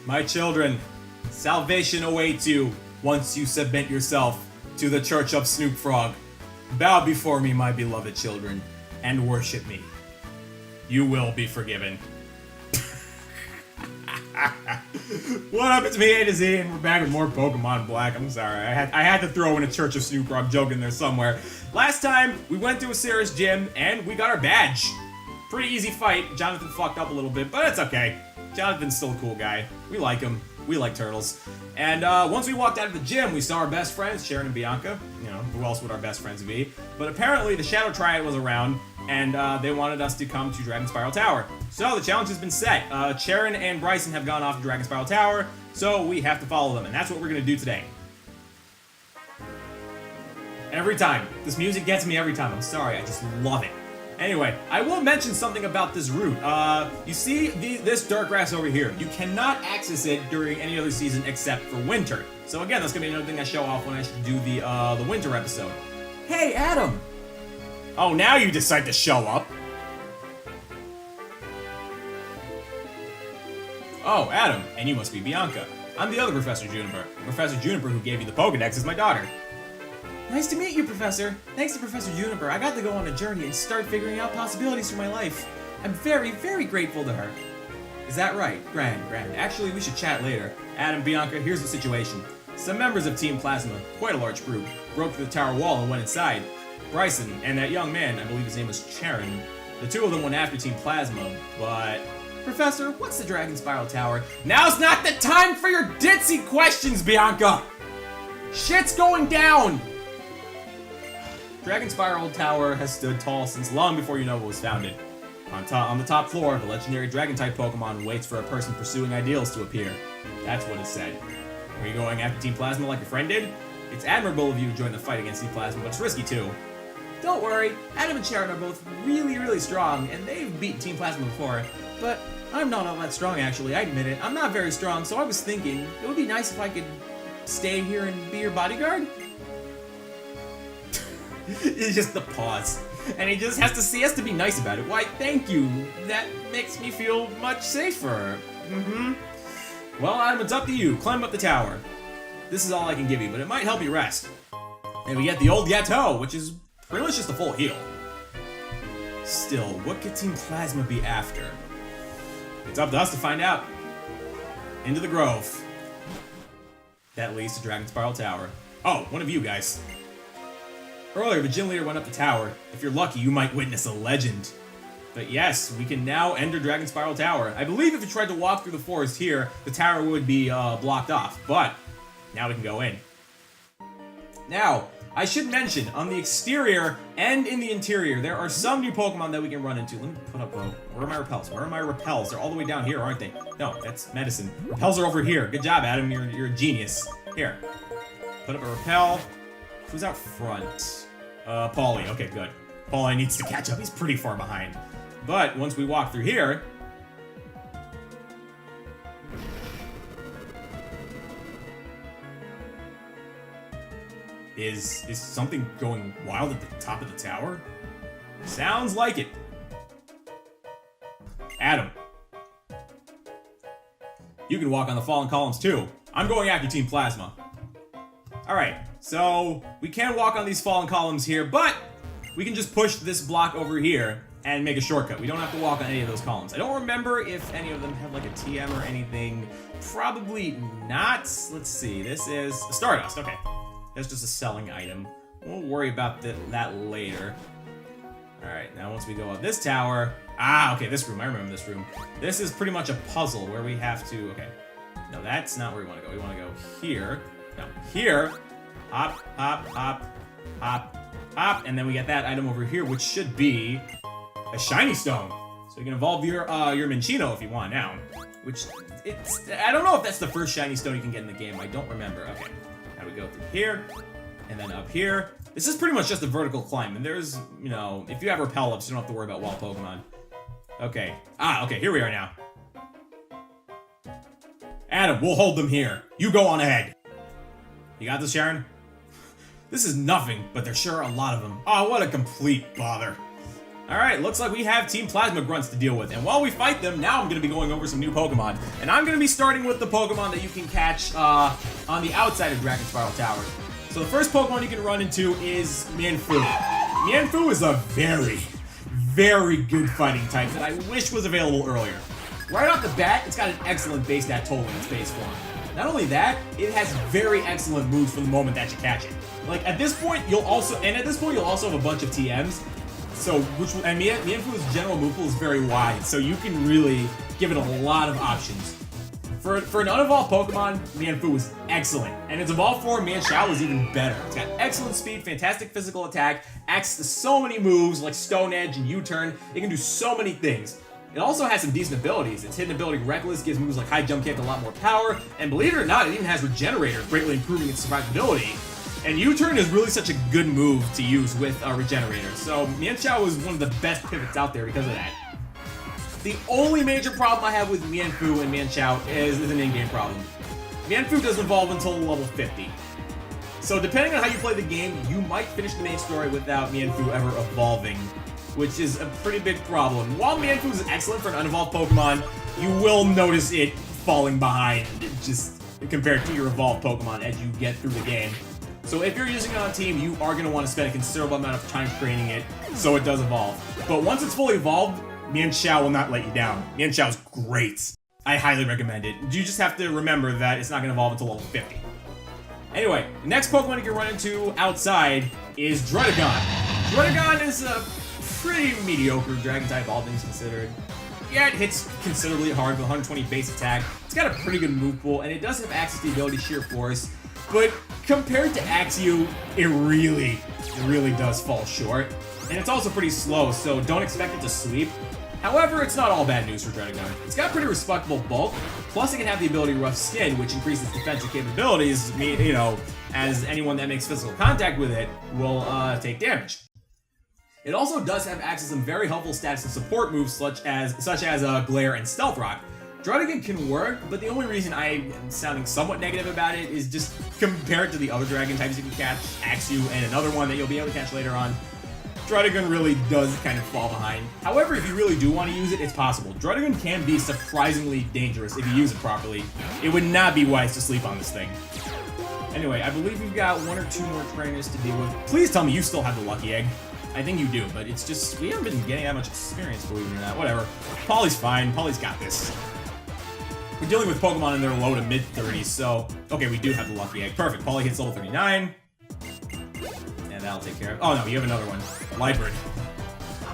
My children, salvation awaits you once you submit yourself to the Church of Snoop Frog. Bow before me, my beloved children, and worship me. You will be forgiven. What up, it's me, A to Z, and we're back with more Pokemon Black. I'm sorry, I had to throw in a Church of Snoop Frog joke in there somewhere. Last time, we went to a Cirrus gym, and we got our badge. Pretty easy fight. Jonathan fucked up a little bit, but it's okay. Jonathan's still a cool guy. We like him. We like turtles. And once we walked out of the gym, we saw our best friends, Sharon and Bianca. You know, who else would our best friends be? But apparently the Shadow Triad was around, and they wanted us to come to Dragonspiral Tower. So the challenge has been set. Sharon and Bryson have gone off to Dragonspiral Tower, so we have to follow them, and that's what we're going to do today. Every time. This music gets me every time. I'm sorry, I just love it. Anyway, I will mention something about this route. You see this dark grass over here. You cannot access it during any other season except for winter. So again, that's gonna be another thing I show off when I do the winter episode. Hey, Adam! Oh, now you decide to show up. Oh, Adam, and you must be Bianca. I'm the other Professor Juniper. Professor Juniper who gave you the Pokedex is my daughter. Nice to meet you, Professor. Thanks to Professor Juniper, I got to go on a journey and start figuring out possibilities for my life. I'm very, very grateful to her. Is that right? Grand. Actually, we should chat later. Adam, Bianca, here's the situation. Some members of Team Plasma, quite a large group, broke through the tower wall and went inside. Bryson and that young man, I believe his name was Charon, the two of them went after Team Plasma, but... Professor, what's the Dragonspiral Tower? Now's not the time for your ditzy questions, Bianca! Shit's going down! Dragonspiral Tower has stood tall since long before Unova was founded. On the top floor, the legendary Dragon-type Pokemon waits for a person pursuing ideals to appear. That's what is said. Are you going after Team Plasma like your friend did? It's admirable of you to join the fight against Team Plasma, but it's risky too. Don't worry, Adam and Sharon are both really, really strong, and they've beaten Team Plasma before. But I'm not all that strong, actually, I admit it. I'm not very strong, so I was thinking, it would be nice if I could stay here and be your bodyguard? It's just the pause. And he just has to see us to be nice about it. Why, thank you. That makes me feel much safer. Well, Adam, it's up to you. Climb up the tower. This is all I can give you, but it might help you rest. And we get the old Yato, which is pretty much just a full heal. Still, what could Team Plasma be after? It's up to us to find out. Into the grove. That leads to Dragonspiral Tower. Oh, one of you guys. Earlier, the gym leader went up the tower. If you're lucky, you might witness a legend. But yes, we can now enter Dragonspiral Tower. I believe if you tried to walk through the forest here, the tower would be blocked off, but now we can go in. Now, I should mention, on the exterior and in the interior, there are some new Pokemon that we can run into. Let me put up, where are my repels? Where are my repels? They're all the way down here, aren't they? No, that's medicine. Repels are over here. Good job, Adam. You're a genius. Here, put up a repel. Who's out front? Paulie. Okay, good. Paulie needs to catch up. He's pretty far behind. But once we walk through here... Is something going wild at the top of the tower? Sounds like it. Adam. You can walk on the fallen columns too. I'm going after Team Plasma. Alright, so we can walk on these fallen columns here, but we can just push this block over here and make a shortcut. We don't have to walk on any of those columns. I don't remember if any of them have like a TM or anything. Probably not. Let's see. This is Stardust. Okay. That's just a selling item. We'll worry about that later. Alright, now once we go up this tower... Ah, okay, this room. I remember this room. This is pretty much a puzzle where we have to... Okay. No, that's not where we want to go. We want to go here. No, here. Hop, hop, hop, hop, hop. And then we get that item over here, which should be a shiny stone. So you can evolve your Minchino if you want now. Which, I don't know if that's the first shiny stone you can get in the game. I don't remember. Okay. Now we go through here, and then up here. This is pretty much just a vertical climb, and there's, you know, if you have repel ups, you don't have to worry about wall Pokemon. Okay. Ah, okay, here we are now. Adam, we'll hold them here. You go on ahead. You got this, Sharon? This is nothing, but there sure are a lot of them. Oh, what a complete bother. Alright, looks like we have Team Plasma Grunts to deal with, and while we fight them, now I'm going to be going over some new Pokemon. And I'm going to be starting with the Pokemon that you can catch on the outside of Dragonspiral Tower. So the first Pokemon you can run into is Mienfoo. Mienfoo is a very, very good fighting type that I wish was available earlier. Right off the bat, it's got an excellent base stat total in its base form. Not only that, it has very excellent moves from the moment that you catch it. Like at this point, you'll also have a bunch of TMs. So, Mienfoo's general move pool is very wide, so you can really give it a lot of options. For an unevolved Pokemon, Mienfoo is excellent, and its evolved form, Mienshao, is even better. It's got excellent speed, fantastic physical attack, access to so many moves like Stone Edge and U-Turn. It can do so many things. It also has some decent abilities. Its hidden ability Reckless gives moves like High Jump Kick a lot more power, and believe it or not, it even has Regenerator, greatly improving its survivability. And U-Turn is really such a good move to use with Regenerator, so Mienshao is one of the best pivots out there because of that. The only major problem I have with Mienfoo and Mienshao is an in-game problem. Mienfoo doesn't evolve until level 50. So depending on how you play the game, you might finish the main story without Mienfoo ever evolving, which is a pretty big problem. While Mienfoo is excellent for an unevolved Pokemon, you will notice it falling behind just compared to your evolved Pokemon as you get through the game. So if you're using it on team, you are going to want to spend a considerable amount of time training it so it does evolve. But once it's fully evolved, Mienshao will not let you down. Mienshao's great. I highly recommend it. You just have to remember that it's not going to evolve until level 50. Anyway, the next Pokemon you can run into outside is Druddigon. Druddigon is a pretty mediocre Dragon type, all things considered. Yeah, it hits considerably hard with 120 base attack. It's got a pretty good move pool, and it does have access to the ability Sheer Force. But compared to Axew, it really does fall short. And it's also pretty slow, so don't expect it to sweep. However, it's not all bad news for Druddigon. It's got pretty respectable bulk, plus it can have the ability Rough Skin, which increases defensive capabilities, as anyone that makes physical contact with it will take damage. It also does have access to some very helpful stats and support moves such as Glare and Stealth Rock. Druddigon can work, but the only reason I am sounding somewhat negative about it is just compared to the other Dragon types you can catch, Axew and another one that you'll be able to catch later on, Druddigon really does kind of fall behind. However, if you really do want to use it, it's possible. Druddigon can be surprisingly dangerous if you use it properly. It would not be wise to sleep on this thing. Anyway, I believe we've got one or two more trainers to deal with. Please tell me you still have the Lucky Egg. I think you do, but it's just, we haven't been getting that much experience, believe it or not. Whatever. Polly's fine. Polly's got this. We're dealing with Pokemon in their low to mid-30s, so... Okay, we do have the Lucky Egg. Perfect. Polly hits level 39. And that'll take care of... Oh, no, you have another one. Librid.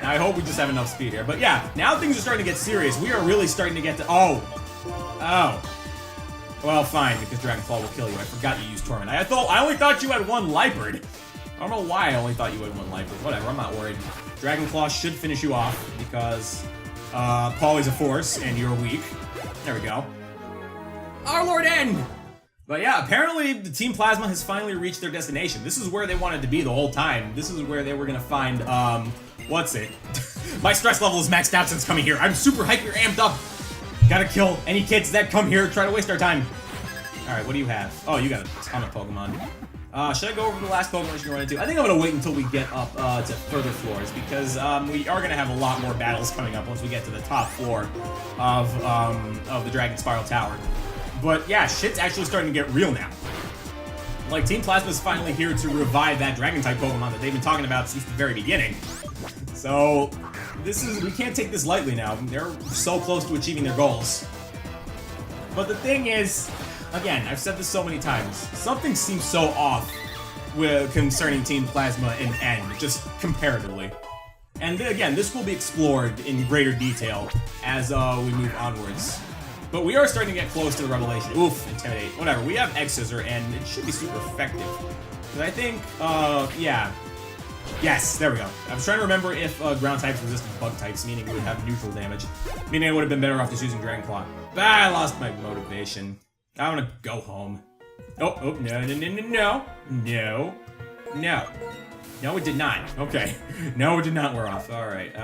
Now, I hope we just have enough speed here. But yeah, now things are starting to get serious. We are really starting to get to... Oh. Well, fine, because Dragonfall will kill you. I forgot you used Torment. I only thought you had one Librid. I don't know why I only thought you had one Librid. Whatever, I'm not worried. Dragonclaw should finish you off, because... Polly's a force, and you're weak. There we go. Our Lord N! But yeah, apparently the Team Plasma has finally reached their destination. This is where they wanted to be the whole time. This is where they were gonna find, what's it? My stress level is maxed out since coming here. I'm super hyper amped up. Gotta kill any kids that come here, try to waste our time. Alright, what do you have? Oh, you got a ton of Pokemon. Should I go over the last Pokemon we're gonna run into? I think I'm gonna wait until we get up to further floors, because we are gonna have a lot more battles coming up once we get to the top floor of the Dragonspiral Tower. But yeah, shit's actually starting to get real now. Like, Team Plasma is finally here to revive that Dragon-type Pokemon that they've been talking about since the very beginning. So, we can't take this lightly now. They're so close to achieving their goals. But the thing is, again, I've said this so many times, something seems so off concerning Team Plasma and N, just comparatively. And again, this will be explored in greater detail as we move onwards. But we are starting to get close to the revelation. Oof, Intimidate. Whatever, we have X-Scissor, and it should be super effective. Because I think, yeah. Yes, there we go. I was trying to remember if ground types resisted bug types, meaning it would have neutral damage. Meaning I would have been better off just using Dragon Claw. But I lost my motivation. I want to go home. Oh, no. No, it did not. Okay. No, it did not wear off. Alright,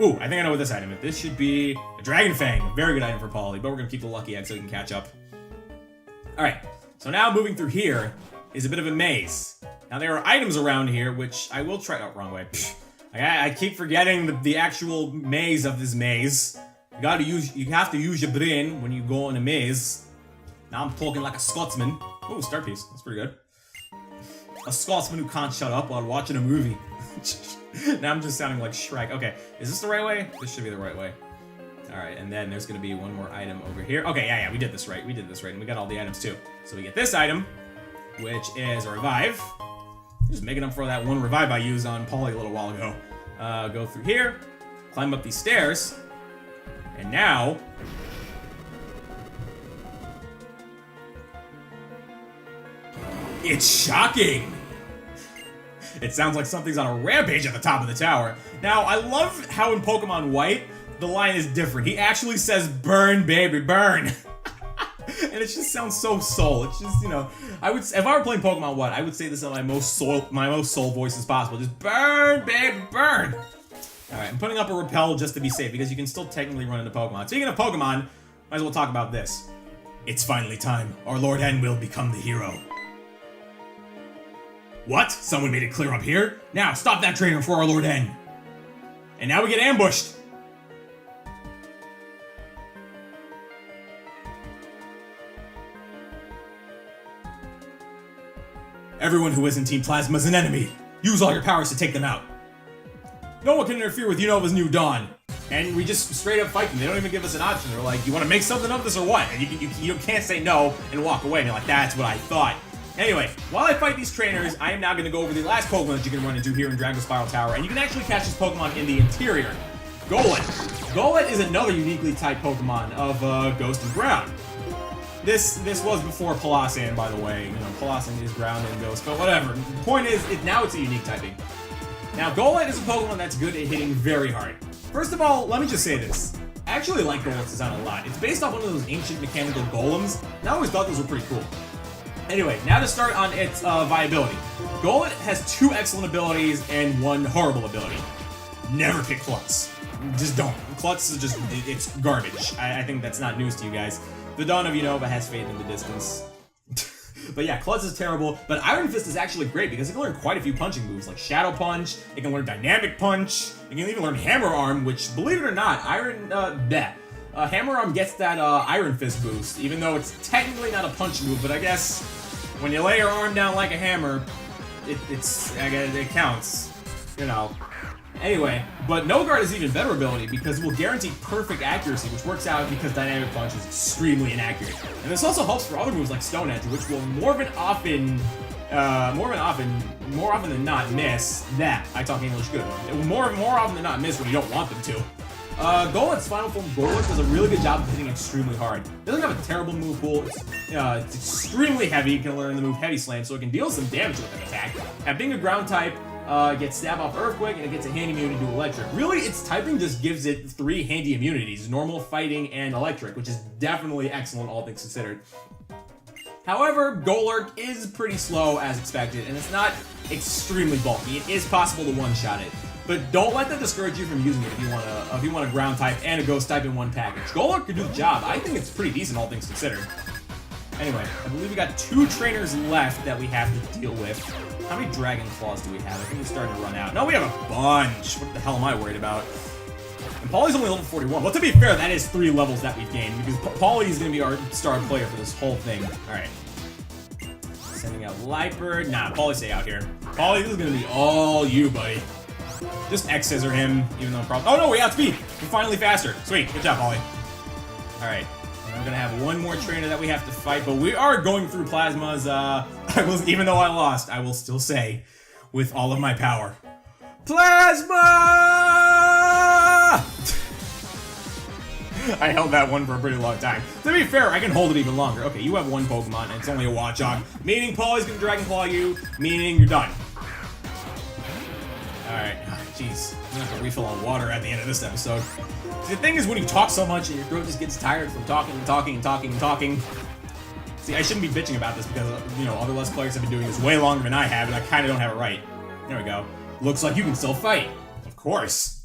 ooh, I think I know what this item is. This should be a Dragon Fang. A very good item for Polly, but we're going to keep the Lucky Egg so we can catch up. Alright, so now moving through here is a bit of a maze. Now there are items around here, which I will try... Oh, wrong way. I keep forgetting the actual maze of this maze. You have to use your brain when you go in a maze. Now I'm talking like a Scotsman. Oh, star piece. That's pretty good. A Scotsman who can't shut up while watching a movie. Now I'm just sounding like Shrek. Okay, is this the right way? This should be the right way. Alright, and then there's gonna be one more item over here. Okay, yeah, we did this right. We did this right, and we got all the items too. So we get this item, which is a revive. Just making up for that one revive I used on Polly a little while ago. Go through here, climb up these stairs, and now... It's shocking! It sounds like something's on a rampage at the top of the tower. Now, I love how in Pokemon White, the line is different. He actually says, "Burn, baby, burn." And it just sounds so soul. It's just, you know, if I were playing Pokemon White, I would say this in my most soul voice as possible. Just burn, baby, burn. All right, I'm putting up a repel just to be safe because you can still technically run into Pokemon. Speaking of Pokemon, might as well talk about this. It's finally time. Our Lord N will become the hero. What? Someone made it clear up here? Now, stop that trainer for our Lord N. And now we get ambushed. Everyone who isn't Team Plasma is an enemy. Use all your powers to take them out. No one can interfere with Unova's new dawn. And we just straight up fight them. They don't even give us an option. They're like, you want to make something of this or what? And you can't say no and walk away. And you're like, that's what I thought. Anyway, while I fight these trainers, I am now going to go over the last Pokemon that you can run into here in Dragonspiral Tower. And you can actually catch this Pokemon in the interior. Golett. Golett is another uniquely typed Pokemon of Ghost and Ground. This was before Palossand, by the way. You know, Palossand is Ground and Ghost, but whatever. The point is, now it's a unique typing. Now, Golett is a Pokemon that's good at hitting very hard. First of all, let me just say this. I actually like Golett's design a lot. It's based off one of those ancient mechanical golems, and I always thought those were pretty cool. Anyway, now to start on its viability. Golett has 2 excellent abilities and 1 horrible ability. Never pick Klutz. Just don't. Klutz is just, it's garbage. I think that's not news to you guys. The Dawn of Unova has faded in the distance. But yeah, Klutz is terrible, but Iron Fist is actually great because it can learn quite a few punching moves, like Shadow Punch, it can learn Dynamic Punch, it can even learn Hammer Arm, which, believe it or not, Hammer Arm gets that Iron Fist boost, even though it's technically not a punch move, but I guess when you lay your arm down like a hammer, it counts, you know. Anyway, but No Guard is even better ability because it will guarantee perfect accuracy, which works out because Dynamic Punch is extremely inaccurate. And this also helps for other moves like Stone Edge, which will more often than not miss that. I talk English good. It will more often than not miss when you don't want them to. Golett's final form, Golett, does a really good job of hitting extremely hard. It doesn't have a terrible move pool. It's extremely heavy. You can learn the move Heavy Slam, so it can deal some damage with an attack. And being a ground type, it gets Stab off Earthquake, and it gets a handy immunity to Electric. Really, its typing just gives it 3 handy immunities, Normal, Fighting, and Electric, which is definitely excellent, all things considered. However, Golurk is pretty slow, as expected, and it's not extremely bulky. It is possible to one-shot it. But don't let that discourage you from using it if you want a ground type and a ghost type in one package. Golurk could do the job. I think it's pretty decent, all things considered. Anyway, I believe we got 2 trainers left that we have to deal with. How many Dragon Claws do we have? I think we're starting to run out. No, we have a bunch. What the hell am I worried about? And Polly's only level 41. Well, to be fair, that is 3 levels that we've gained because Polly is going to be our star player for this whole thing. All right. Sending out Liepard. Nah, Polly, stay out here. Polly, this is going to be all you, buddy. Just X-Scissor him, even though probably... Oh, no, we outspeed. We're finally faster. Sweet. Good job, Polly. All right. And I'm going to have one more trainer that we have to fight, but we are going through Plasma's, even though I lost, I will still say, with all of my power, Plasma! I held that one for a pretty long time. To be fair, I can hold it even longer. Okay, you have 1 Pokemon, and it's only a Watchog, meaning Polly's going to Dragon Claw you, meaning you're done. Alright, jeez. I'm gonna have to refill on water at the end of this episode. The thing is, when you talk so much and your throat just gets tired from talking and talking and talking and talking. See, I shouldn't be bitching about this because, you know, other Let's Players have been doing this way longer than I have, and I kind of don't have it right. There we go. Looks like you can still fight. Of course.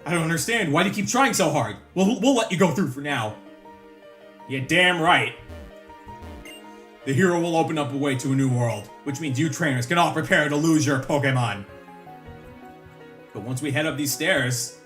I don't understand. Why do you keep trying so hard? We'll let you go through for now. Yeah, damn right. The hero will open up a way to a new world, which means you trainers can all prepare to lose your Pokemon. But once we head up these stairs...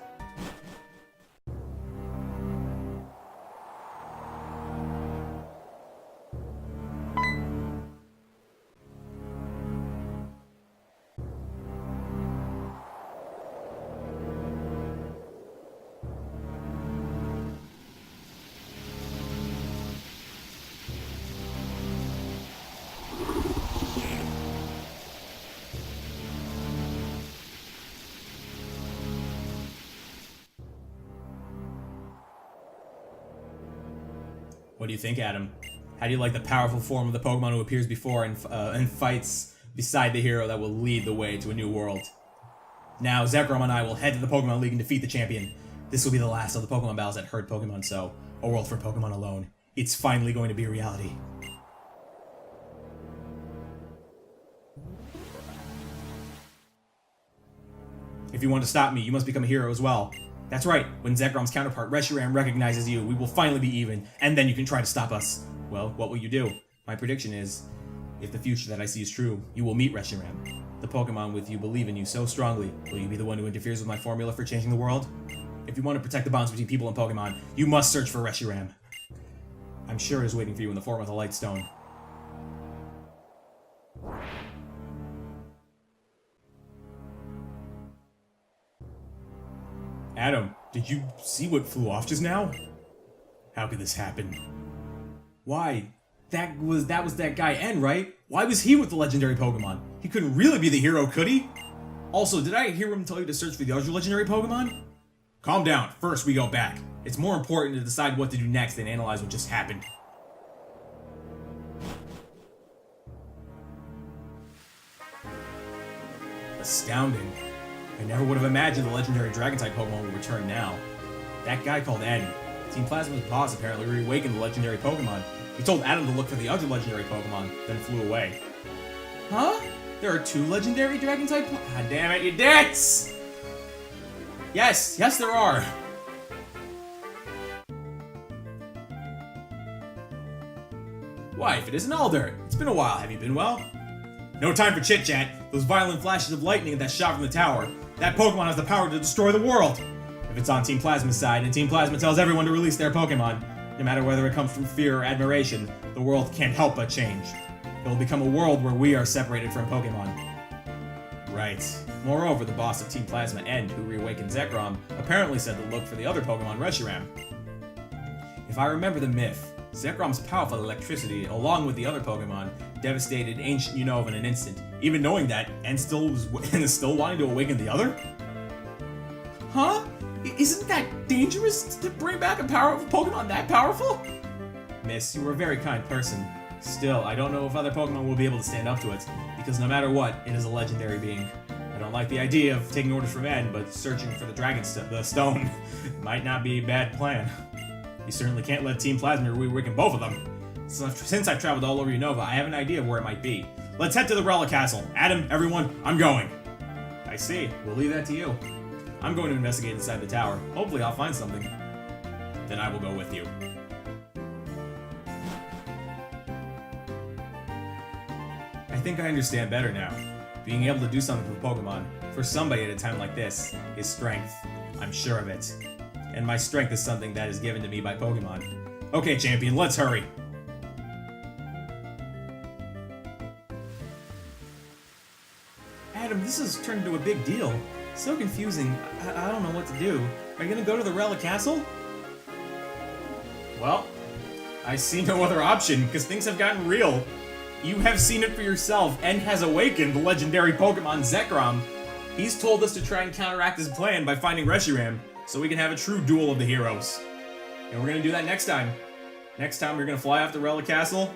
What do you think, Adam? How do you like the powerful form of the Pokemon who appears before and fights beside the hero that will lead the way to a new world? Now, Zekrom and I will head to the Pokemon League and defeat the champion. This will be the last of the Pokemon battles that hurt Pokemon so. A world for Pokemon alone. It's finally going to be a reality. If you want to stop me, you must become a hero as well. That's right, when Zekrom's counterpart Reshiram recognizes you, we will finally be even, and then you can try to stop us. Well, what will you do? My prediction is, if the future that I see is true, you will meet Reshiram. The Pokemon with you believe in you so strongly. Will you be the one who interferes with my formula for changing the world? If you want to protect the bonds between people and Pokemon, you must search for Reshiram. I'm sure it is waiting for you in the form of the Light Stone. Adam, did you see what flew off just now? How could this happen? Why? That was that guy N, right? Why was he with the legendary Pokemon? He couldn't really be the hero, could he? Also, did I hear him tell you to search for the other legendary Pokemon? Calm down. First, we go back. It's more important to decide what to do next than analyze what just happened. Astounding. I never would have imagined the legendary Dragon-type Pokemon would return now. That guy called N. Team Plasma's boss apparently reawakened the legendary Pokemon. He told Adam to look for the other legendary Pokemon, then flew away. Huh? There are two legendary Dragon-type God damn it, you dicks! Yes, there are! Why, if it isn't Alder! It's been a while, have you been well? No time for chit-chat! Those violent flashes of lightning that shot from the tower. That Pokemon has the power to destroy the world! If it's on Team Plasma's side, and Team Plasma tells everyone to release their Pokemon, no matter whether it comes from fear or admiration, the world can't help but change. It will become a world where we are separated from Pokemon. Right. Moreover, the boss of Team Plasma, End, who reawakened Zekrom, apparently said to look for the other Pokemon, Reshiram. If I remember the myth, Zekrom's powerful electricity, along with the other Pokemon, devastated ancient Unova in an instant. Even knowing that, and is still wanting to awaken the other? Huh? Isn't that dangerous to bring back a powerful Pokemon that powerful? Miss, you were a very kind person. Still, I don't know if other Pokemon will be able to stand up to it, because no matter what, it is a legendary being. I don't like the idea of taking orders from Ed, but searching for the stone might not be a bad plan. You certainly can't let Team Plasma reawaken both of them. Since I've traveled all over Unova, I have an idea of where it might be. Let's head to the Relic Castle. Adam, everyone, I'm going. I see. We'll leave that to you. I'm going to investigate inside the tower. Hopefully I'll find something. Then I will go with you. I think I understand better now. Being able to do something for Pokemon, for somebody at a time like this, is strength. I'm sure of it. And my strength is something that is given to me by Pokemon. Okay, champion, let's hurry. Adam, this has turned into a big deal. So confusing. I don't know what to do. Are you gonna go to the Relic Castle? Well, I see no other option, because things have gotten real. You have seen it for yourself, and has awakened the legendary Pokemon Zekrom. He's told us to try and counteract his plan by finding Reshiram, so we can have a true duel of the heroes. And we're gonna do that next time. Next time we're gonna fly off to Relic Castle,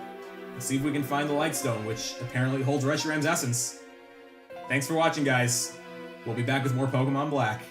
and see if we can find the Light Stone, which apparently holds Reshiram's essence. Thanks for watching, guys. We'll be back with more Pokemon Black.